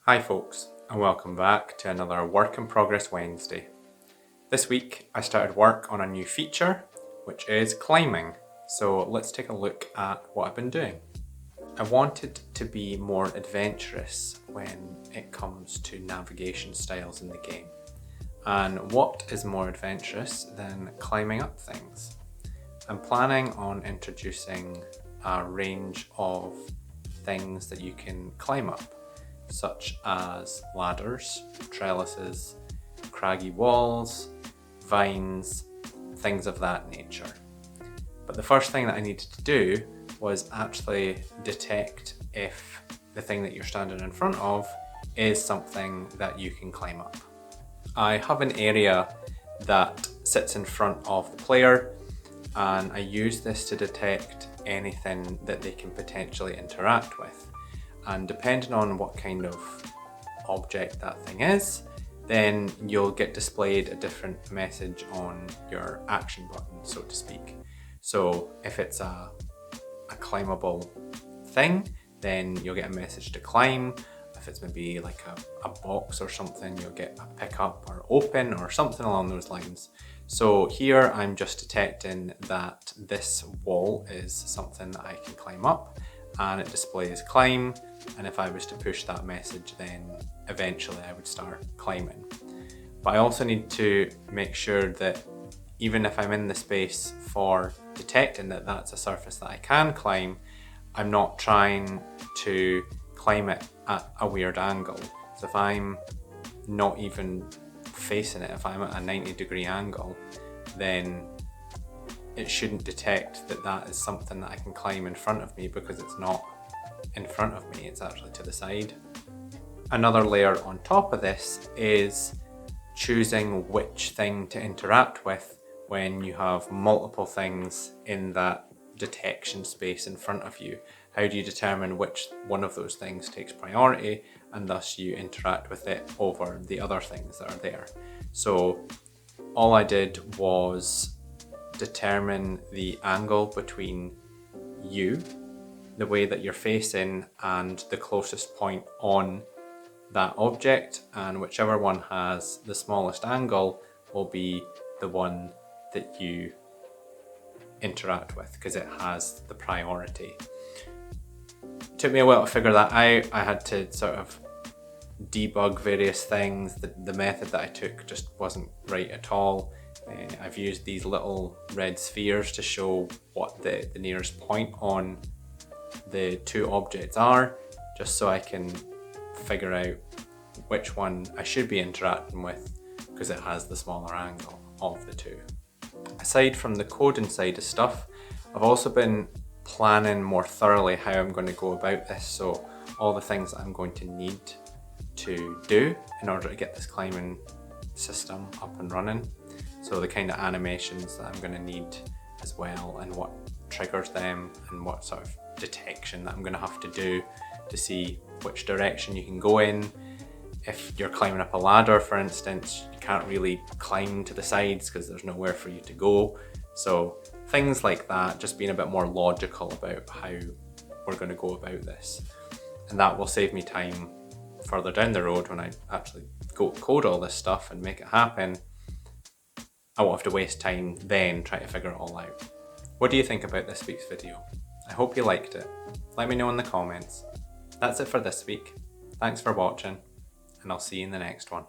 Hi folks, and welcome back to another Work in Progress Wednesday. This week I started work on a new feature, which is climbing. So let's take a look at what I've been doing. I wanted to be more adventurous when it comes to navigation styles in the game. And what is more adventurous than climbing up things? I'm planning on introducing a range of things that you can climb up, such as ladders, trellises, craggy walls, vines, things of that nature. But the first thing that I needed to do was actually detect if the thing that you're standing in front of is something that you can climb up. I have an area that sits in front of the player, and I use this to detect anything that they can potentially interact with. And depending on what kind of object that thing is, then you'll get displayed a different message on your action button, so to speak. So if it's a climbable thing, then you'll get a message to climb. If it's maybe like a box or something, you'll get a pick up or open or something along those lines. So here I'm just detecting that this wall is something that I can climb up, and it displays climb, and if I was to push that message, then eventually I would start climbing. But I also need to make sure that even if I'm in the space for detecting that that's a surface that I can climb, I'm not trying to climb it at a weird angle. So if I'm not even facing it, if I'm at a 90-degree angle, then it shouldn't detect that that is something that I can climb in front of me, because it's not in front of me, it's actually to the side. Another layer on top of this is choosing which thing to interact with when you have multiple things in that detection space in front of you. How do you determine which one of those things takes priority, and thus you interact with it over the other things that are there? So all I did was determine the angle between you, the way that you're facing, and the closest point on that object, and whichever one has the smallest angle will be the one that you interact with, because it has the priority. It took me a while to figure that out. I had to sort of debug various things. The method that I took just wasn't right at all. I've used these little red spheres to show what the nearest point on the two objects are, just so I can figure out which one I should be interacting with, because it has the smaller angle of the two. Aside from the coding side of stuff, I've also been planning more thoroughly how I'm going to go about this. So all the things that I'm going to need to do in order to get this climbing system up and running. So the kind of animations that I'm going to need as well, and what triggers them, and what sort of detection that I'm going to have to do to see which direction you can go in. If you're climbing up a ladder, for instance, you can't really climb to the sides because there's nowhere for you to go. So things like that, just being a bit more logical about how we're going to go about this. And that will save me time further down the road when I actually go code all this stuff and make it happen. I won't have to waste time then trying to figure it all out. What do you think about this week's video? I hope you liked it. Let me know in the comments. That's it for this week. Thanks for watching, and I'll see you in the next one.